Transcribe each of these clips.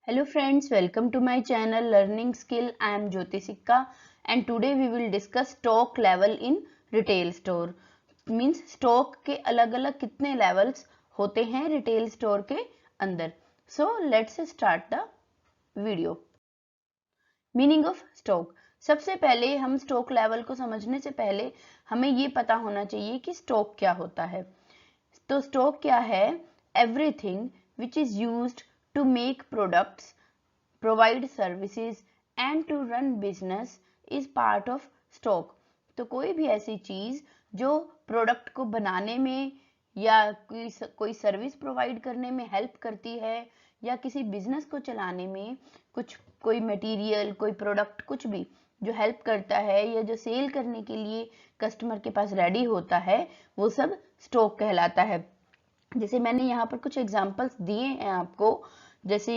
Hello friends, welcome to my channel Learning Skill. I am Jyoti Sikka and today we will discuss stock level in retail store. Means stock के अलग अलग कितने levels होते हैं retail store के अंदर. So let's start the video. Meaning of stock. सबसे पहले हम स्टॉक लेवल को समझने से पहले हमें ये पता होना चाहिए कि स्टॉक क्या होता है. तो स्टॉक क्या है? Everything which is used to make products, provide services and to run business is part of stock. तो कोई भी ऐसी चीज जो प्रोडक्ट को बनाने में या कोई सर्विस प्रोवाइड करने में हेल्प करती है या किसी बिजनेस को चलाने में कोई मटेरियल, कोई प्रोडक्ट, कुछ भी जो हेल्प करता है या जो सेल करने के लिए कस्टमर के पास रेडी होता है, वो सब स्टॉक कहलाता है. जैसे मैंने यहाँ पर कुछ एग्जांपल्स दिए हैं आपको, जैसे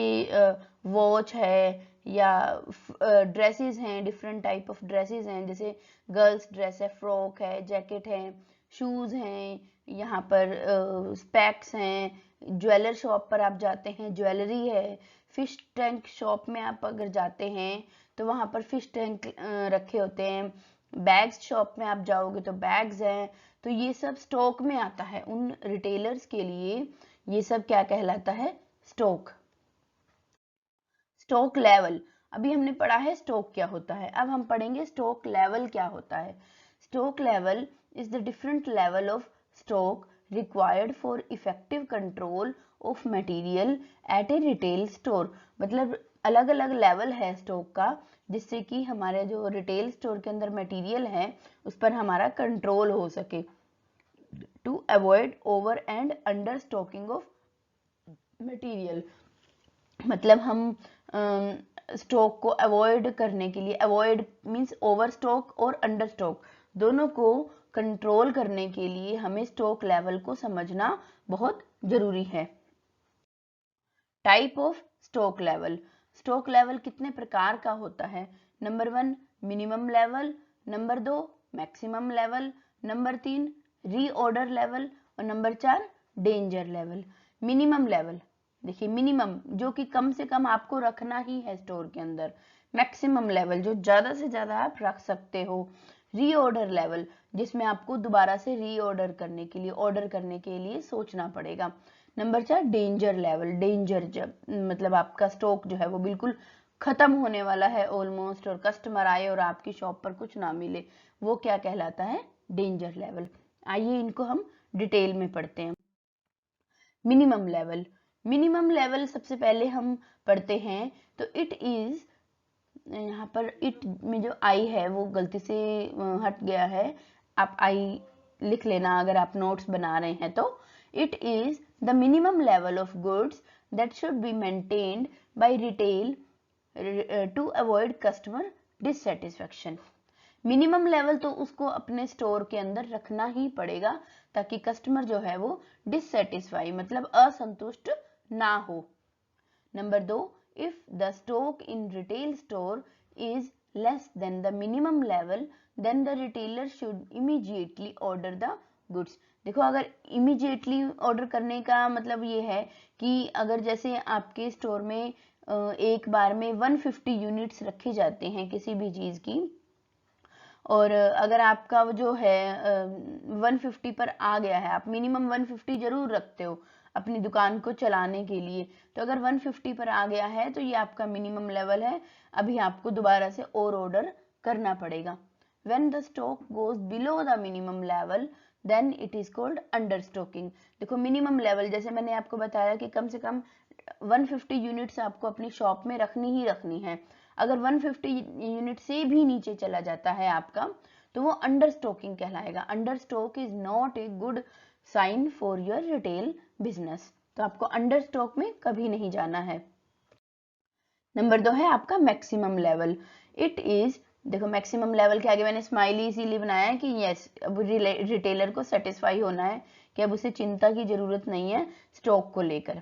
वॉच है या ड्रेसेस हैं, डिफरेंट टाइप ऑफ ड्रेसेस हैं, जैसे गर्ल्स ड्रेस है, फ्रॉक है, जैकेट है, शूज हैं, यहाँ पर स्पेक्स हैं, ज्वेलर शॉप पर आप जाते हैं ज्वेलरी है, फिश टैंक शॉप में आप अगर जाते हैं तो वहाँ पर फिश टैंक रखे होते हैं, बैग्स शॉप में आप जाओगे तो बैग्स हैं. तो ये सब स्टॉक में आता है. उन रिटेलर्स के लिए ये सब क्या कहलाता है? स्टॉक. Stock level. अभी हमने पढ़ा है स्टॉक क्या होता है, अब हम पढ़ेंगे स्टॉक लेवल क्या होता है. Stock level is the different level of stock required for effective control of material at A retail store. मतलब अलग अलग लेवल है स्टॉक का, जिससे कि हमारे जो रिटेल स्टोर के अंदर मटेरियल है उस पर हमारा कंट्रोल हो सके. To avoid over and under stocking of material. मतलब हम स्टॉक को अवॉइड करने के लिए, अवॉइड मींस ओवर स्टॉक और अंडर स्टॉक, दोनों को कंट्रोल करने के लिए हमें स्टॉक लेवल को समझना बहुत जरूरी है. Type of stock level. Stock level कितने प्रकार का होता है? Number 1 minimum level, number 2 maximum level, number 3 reorder level और number 4 danger level. Minimum level, देखिए मिनिमम जो कि कम से कम आपको रखना ही है स्टोर के अंदर. मैक्सिमम लेवल जो ज्यादा से ज्यादा आप रख सकते हो. रीऑर्डर लेवल जिसमें आपको दोबारा से रीऑर्डर करने के लिए, ऑर्डर करने के लिए सोचना पड़ेगा. Number 4 danger level. डेंजर जब मतलब आपका स्टॉक जो है वो बिल्कुल खत्म होने वाला है ऑलमोस्ट, और कस्टमर आए और आपकी शॉप पर कुछ ना मिले, वो क्या कहलाता है? Danger level. आइए इनको हम डिटेल में पढ़ते हैं. Minimum level. मिनिमम लेवल सबसे पहले हम पढ़ते हैं तो इट इज, यहाँ पर इट में जो आई है वो गलती से हट गया है, आप आई लिख लेना अगर आप नोट्स बना रहे हैं तो. It is the minimum level of goods that should be maintained by retail to avoid customer dissatisfaction. Minimum level तो उसको अपने स्टोर के अंदर रखना ही पड़ेगा ताकि कस्टमर जो है वो डिससेटिस्फाई मतलब असंतुष्ट ना हो. Number 2, if the stock in retail store is less than the minimum level then the retailer should immediately order the goods. देखो अगर immediately order करने का मतलब ये है कि अगर जैसे आपके स्टोर में एक बार में 150 यूनिट्स रखे जाते हैं किसी भी चीज की, और अगर आपका जो है 150 पर आ गया है, आप मिनिमम 150 जरूर रखते हो अपनी दुकान को चलाने के लिए, तो अगर 150 पर आ गया है तो ये आपका मिनिमम लेवल है, अभी आपको दोबारा से और ऑर्डर करना पड़ेगा. When the stock goes below the minimum level then it is called under stocking. देखो मिनिमम लेवल जैसे मैंने आपको बताया कि कम से कम 150 यूनिट्स आपको अपनी शॉप में रखनी ही रखनी है. अगर 150 यूनिट से भी नीचे चला जाता है आपका तो वो अंडर स्टॉकिंग कहलाएगा. Under stock is not a good sign for your retail business. तो आपको अंडर स्टॉक में कभी नहीं जाना है. नंबर 2 है आपका मैक्सिमम लेवल. इट इज, देखो मैक्सिमम लेवल के आगे मैंने स्माइली इसीलिए बनाया है कि यस अब रिटेलर को सेटिस्फाई होना है कि अब उसे चिंता की जरूरत नहीं है स्टॉक को लेकर.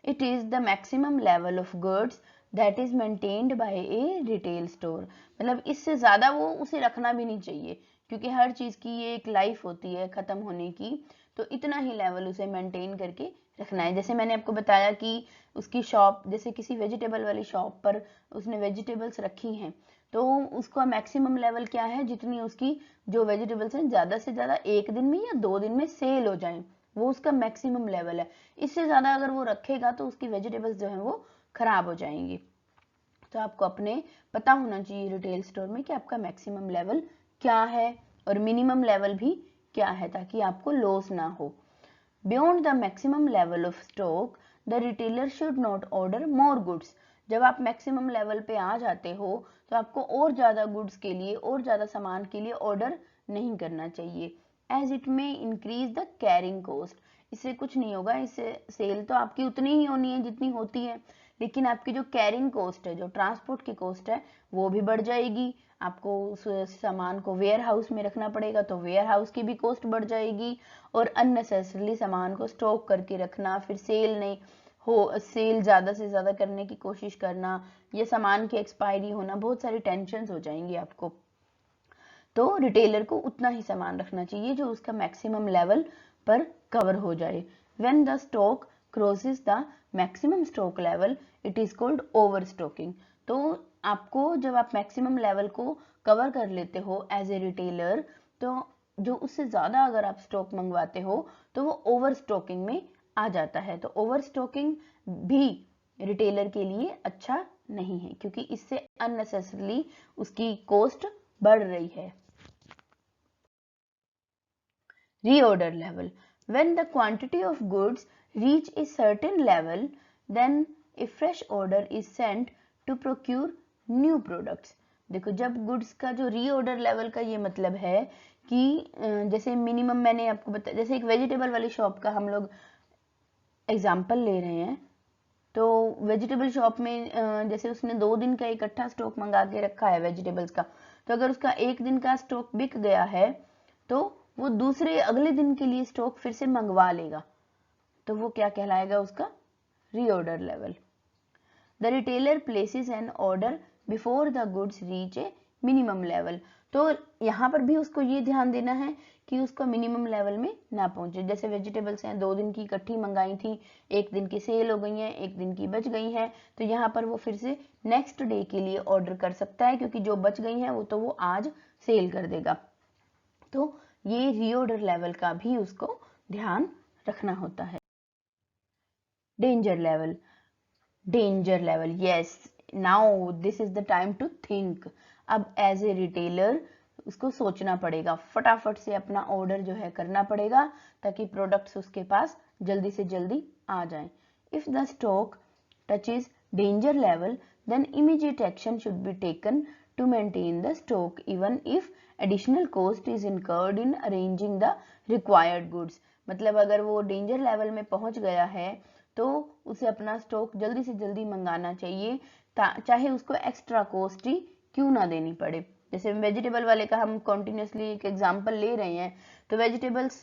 It is the maximum level of goods that is maintained by A retail store. मतलब इससे ज्यादा वो उसे रखना भी नहीं चाहिए क्योंकि हर चीज की ये एक लाइफ होती है खत्म होने की. तो इतना ही लेवल उसे मेंटेन करके रखना है। जैसे मैंने आपको बताया कि उसकी शॉप, जैसे किसी वेजिटेबल वाली शॉप पर उसने वेजिटेबल्स रखी हैं, तो उसका मैक्सिमम लेवल क्या है, जितनी उसकी जो वेजिटेबल्स हैं ज़्यादा से ज़्यादा 1 दिन में या 2 दिन में सेल हो जाएं, वो उसका मैक्सिमम लेवल है। इससे ज़्यादा अगर वो रखेगा तो उसकी वेजिटेबल्स जो हैं वो खराब हो जाएंगी। तो आपको अपने पता होना चाहिए रिटेल स्टोर में कि आपका मैक्सिमम लेवल क्या है और मिनिमम लेवल भी क्या है, ताकि आपको लॉस ना हो। Beyond the maximum level of stock the retailer should not order more goods. जब आप मैक्सिमम लेवल पे आ जाते हो तो आपको और ज़्यादा गुड्स के लिए, और ज़्यादा सामान के लिए ऑर्डर नहीं करना चाहिए, एज इट में इंक्रीज द कैरिंग कॉस्ट। इससे कुछ नहीं होगा, इससे सेल तो आपकी उतनी ही होनी है जितनी होती है, लेकिन आपकी जो कैरिंग कॉस्ट है, जो ट्रांसपोर्ट की कॉस्ट है, वो भी बढ़ जाएगी। आपको उस सामान को वेयर हाउस में रखना पड़ेगा, तो वेयर हाउस की भी कॉस्ट बढ़ जाएगी। और अननेसेसरली सामान को स्टॉक करके रखना, फिर सेल नहीं हो, सेल ज़्यादा से ज़्यादा करने की कोशिश करना, ये सामान की एक्सपायरी होना, बहुत सारी टेंशन हो जाएंगी आपको। तो रिटेलर को उतना ही सामान रखना चाहिए जो उसका मैक्सिमम लेवल पर कवर हो जाए। When the stock crosses the maximum stock level it is called over stocking. तो आपको जब आप मैक्सिमम लेवल को कवर कर लेते हो एज ए रिटेलर, तो जो उससे ज़्यादा अगर आप स्टॉक मंगवाते हो तो वो ओवर स्टॉकिंग में आ जाता है। तो ओवर स्टॉकिंग भी रिटेलर के लिए अच्छा नहीं है, क्योंकि इससे अननेसेसरली उसकी कॉस्ट बढ़ रही है। Reorder level. When the quantity of goods reach a certain level, then a fresh order is sent to procure new products. देखो, जब गुड्स का जो रीऑर्डर लेवल का ये मतलब है कि जैसे मिनिमम मैंने आपको बताया, जैसे एक वेजिटेबल वाली शॉप का हम लोग एग्जांपल ले रहे हैं, तो वेजिटेबल शॉप में जैसे उसने 2 दिन का इकट्ठा स्टॉक मंगा के रखा है वेजिटेबल्स का, तो अगर उसका 1 दिन का स्टॉक बिक गया है तो वो दूसरे अगले दिन के लिए स्टॉक फिर से मंगवा लेगा, तो वो क्या कहलाएगा, उसका reorder level. The retailer places an order before the goods reach a minimum level. तो यहाँ पर भी उसको ये ध्यान देना है कि उसको मिनिमम लेवल में ना पहुंचे। जैसे वेजिटेबल्स हैं, 2 दिन की इकट्ठी मंगाई थी, 1 दिन की सेल हो गई हैं, 1 दिन की बच गई हैं, तो यहाँ पर वो फिर से नेक्स्ट डे के लिए ऑर्डर कर सकता है, क्योंकि जो बच गई हैं वो तो वो आज सेल कर देगा। तो ये रीऑर्डर लेवल का भी उसको ध्यान रखना होता है। Danger level, danger level, yes, now this is the time to think. अब एज ए रिटेलर उसको सोचना पड़ेगा, फटाफट से अपना ऑर्डर जो है करना पड़ेगा, ताकि प्रोडक्ट्स उसके पास जल्दी से जल्दी आ जाएं। If the stock touches danger level, then immediate action should be taken to maintain the stock, even if additional cost is incurred in arranging the required goods। मतलब अगर वो डेंजर लेवल में पहुंच गया है तो उसे अपना स्टॉक जल्दी से जल्दी मंगाना चाहिए, चाहे उसको एक्स्ट्रा कॉस्ट ही क्यों ना देनी पड़े। जैसे वेजिटेबल वाले का हम कंटिन्यूसली एक एग्जांपल ले रहे हैं, तो वेजिटेबल्स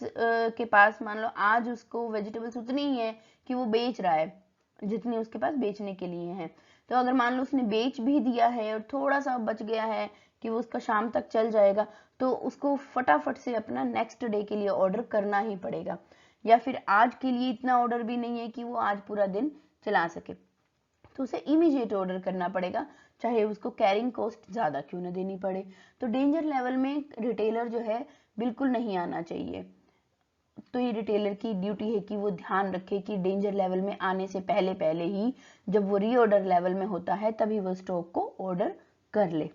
के पास मान लो आज उसको वेजिटेबल्स उतनी ही है कि वो बेच रहा है जितनी उसके पास बेचने के लिए है। तो अगर मान लो उसने बेच भी दिया है और थोड़ा सा बच गया है कि वो उसका शाम तक चल जाएगा, तो उसको फटाफट से अपना नेक्स्ट डे के लिए ऑर्डर करना ही पड़ेगा, या फिर आज के लिए इतना ऑर्डर भी नहीं है कि वो आज पूरा दिन चला सके, तो उसे इमीडिएट ऑर्डर करना पड़ेगा, चाहे उसको कैरिंग कॉस्ट ज़्यादा क्यों ना देनी पड़े। तो डेंजर लेवल में रिटेलर जो है बिल्कुल नहीं आना चाहिए। तो ये रिटेलर की ड्यूटी है कि वो ध्यान रखे कि डेंजर लेवल में आने से पहले पहले ही, जब वो रीऑर्डर लेवल में होता है, तभी वो स्टॉक को ऑर्डर कर ले।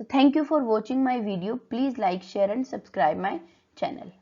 So thank you for watching my video. Please like, share and subscribe my channel.